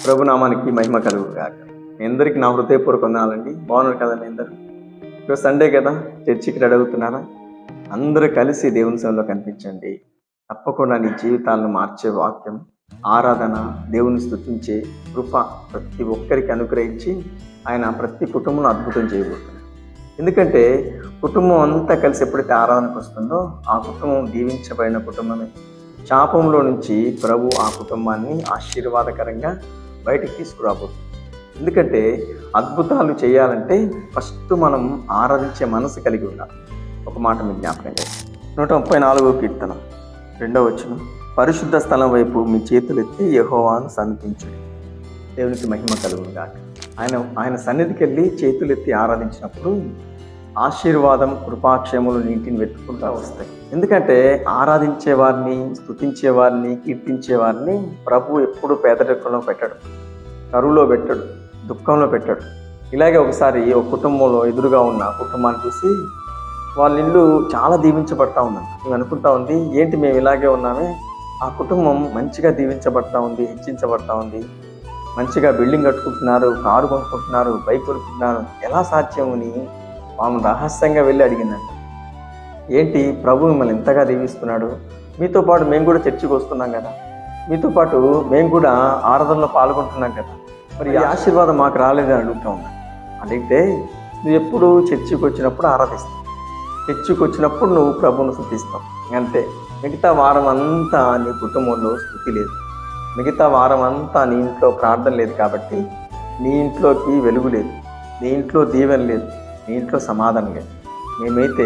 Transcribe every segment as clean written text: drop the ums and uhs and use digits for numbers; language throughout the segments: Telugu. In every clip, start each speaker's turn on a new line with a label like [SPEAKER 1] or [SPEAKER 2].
[SPEAKER 1] ప్రభునామానికి మహిమ కలుగుగాక. మీ అందరికీ నా హృదయపూర్వక వందనాలండి. బాగున్నారు కదా మీ అందరూ? ఈరోజు సండే కదా, చర్చికి రెడీ అవుతున్నారా? అందరూ కలిసి దేవుని సన్నిధిలో కనిపించండి. తప్పకుండా నీ జీవితాలను మార్చే వాక్యం, ఆరాధన, దేవుని స్తుతించే కృప ప్రతి ఒక్కరికి అనుగ్రహించి ఆయన ప్రతి కుటుంబంలో అద్భుతం చేయబోతున్నారు. ఎందుకంటే కుటుంబం అంతా కలిసి ఎప్పుడైతే ఆరాధనకు వస్తుందో ఆ కుటుంబం దీవించబడిన కుటుంబమే. శాపంలో నుంచి ప్రభు ఆ కుటుంబాన్ని ఆశీర్వాదకరంగా బయటికి తీసుకురాబోతుంది. ఎందుకంటే అద్భుతాలు చేయాలంటే ఫస్ట్ మనం ఆరాధించే మనసు కలిగి ఉండాలి. ఒక మాట మీకు జ్ఞాపకం చేస్తాను. 134వ కీర్తన 2వ వచనం, పరిశుద్ధ స్థలం వైపు మీ చేతులెత్తి యెహోవాను సన్నిధించుడి. దేవునికి మహిమ కలుగును గాక. ఆయన సన్నిధికి వెళ్ళి చేతులెత్తి ఆరాధించినప్పుడు ఆశీర్వాదం, కృపాక్షేములు నీటిని వెతుక్కుంటూ వస్తాయి. ఎందుకంటే ఆరాధించే వారిని, స్తుతించే వారిని, కీర్తించే వారిని ప్రభు ఎప్పుడు పేదరికంలో పెట్టడు, కరువులో పెట్టడు, దుఃఖంలో పెట్టడు. ఇలాగే ఒకసారి ఒక కుటుంబంలో ఎదురుగా ఉన్న కుటుంబాన్ని చూసి వాళ్ళ ఇల్లు చాలా దీవించబడతా ఉందంట. మేము అనుకుంటా ఉంది, ఏంటి మేము ఇలాగే ఉన్నామే, ఆ కుటుంబం మంచిగా దీవించబడతా ఉంది, హెచ్చించబడతా ఉంది, మంచిగా బిల్డింగ్ కట్టుకుంటున్నారు, కారు కొనుక్కుంటున్నారు, బైక్ కొనుక్కుంటున్నారు, ఎలా సాధ్యం అని ఆమె రహస్యంగా వెళ్ళి అడిగిందంట. ఏంటి, ప్రభు మిమ్మల్ని ఎంతగా దీవిస్తున్నాడు, మీతో పాటు మేము కూడా చర్చికి వస్తున్నాం కదా, మీతో పాటు మేము కూడా ఆరాధనలో పాల్గొంటున్నాం కదా, మరి ఈ ఆశీర్వాదం మాకు రాలేదని అడుగుతూ ఉన్నాను. అడిగితే నువ్వు ఎప్పుడు చర్చికి వచ్చినప్పుడు ఆరాధిస్తావు, చర్చికి వచ్చినప్పుడు నువ్వు ప్రభువును స్తుతిస్తావు, అంతే. మిగతా వారం అంతా నీ కుటుంబంలో స్తుతి లేదు, మిగతా వారం అంతా నీ ఇంట్లో ప్రార్థన లేదు, కాబట్టి నీ ఇంట్లోకి వెలుగు లేదు, నీ ఇంట్లో దీవెన లేదు, నీ ఇంట్లో సమాధానం లేదు. మేమైతే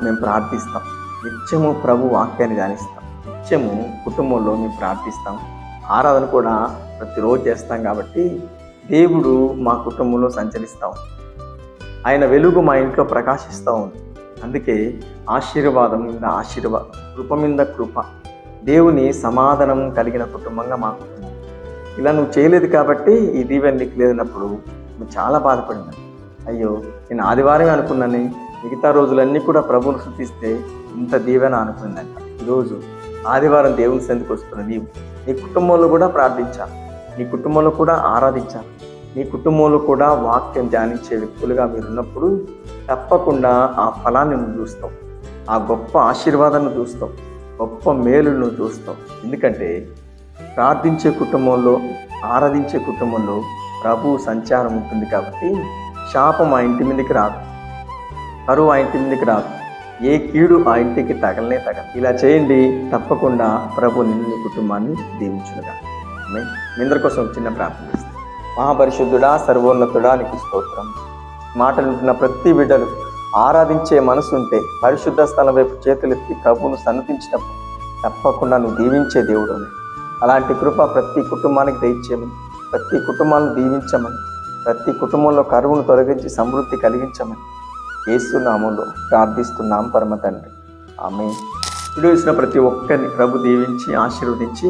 [SPEAKER 1] మేము ప్రార్థిస్తాం, నిత్యము ప్రభు వాక్యాన్ని ధ్యానిస్తాం, నిత్యము కుటుంబంలో మేము ప్రార్థిస్తాం, ఆరాధన కూడా ప్రతిరోజు చేస్తాం. కాబట్టి దేవుడు మా కుటుంబంలో సంచరిస్తాం, ఆయన వెలుగు మా ఇంట్లో ప్రకాశిస్తూ ఉంది. అందుకే ఆశీర్వాదం మీద ఆశీర్వాదం, కృప మీద కృప, దేవుని సమాధానం కలిగిన కుటుంబంగా మా కుటుంబం. ఇలా నువ్వు చేయలేదు కాబట్టి ఈ దీవెన నీకు లేనప్పుడు నువ్వు చాలా బాధపడినా, అయ్యో నేను ఆదివారమే అనుకున్నాను, మిగతా రోజులన్నీ కూడా ప్రభువును స్తుతిస్తే ఇంత దీవెన అనుకుందంట. ఈరోజు ఆదివారం దేవుని సన్నిధికి వస్తున్న నీవు నీ కుటుంబంలో కూడా ప్రార్థించాలి, నీ కుటుంబంలో కూడా ఆరాధించాలి, నీ కుటుంబంలో కూడా వాక్యం ధ్యానించే వ్యక్తులుగా మీరున్నప్పుడు తప్పకుండా ఆ ఫలాన్ని నువ్వు చూస్తావు, ఆ గొప్ప ఆశీర్వాదాన్ని చూస్తావు, గొప్ప మేలును నువ్వు చూస్తావు. ఎందుకంటే ప్రార్థించే కుటుంబంలో, ఆరాధించే కుటుంబంలో ప్రభు సంచారం ఉంటుంది. కాబట్టి శాపం ఆ ఇంటి మీదకి రాదు, కరువు ఆ ఇంటి మీదకి రాదు, ఏ కీడు ఆ ఇంటికి తగలనే తగలదు. ఇలా చేయండి, తప్పకుండా ప్రభు నిన్ను కుటుంబాన్ని దీవించునుగా. మీ అందరి కోసం చిన్న ప్రార్థన చేస్తాను. మహాపరిశుద్ధుడా, సర్వోన్నతుడా, నీకు స్తోత్రం. మాటలు వింటున్న ప్రతి బిడ్డలు ఆరాధించే మనసు ఉంటే పరిశుద్ధ స్థలం వైపు చేతులెత్తి ప్రభువును సన్నతించినప్పుడు తప్పకుండా నువ్వు దీవించే దేవుడు. అలాంటి కృప ప్రతి కుటుంబానికి దయచేయమని, ప్రతి కుటుంబాలను దీవించమని, ప్రతి కుటుంబంలో కరువును తొలగించి సమృద్ధి కలిగించమని యేసు నామములో ప్రార్థిస్తున్నాం పరమ తండ్రి, ఆమేన్. వీడియో ఇచ్చిన ప్రతి ఒక్కరిని ప్రభు దీవించి ఆశీర్వదించి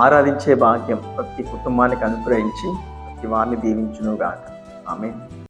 [SPEAKER 1] ఆరాధించే భాగ్యం ప్రతి కుటుంబానికి అనుగ్రహించి ప్రతి వారిని దీవించునుగాక. ఆమేన్.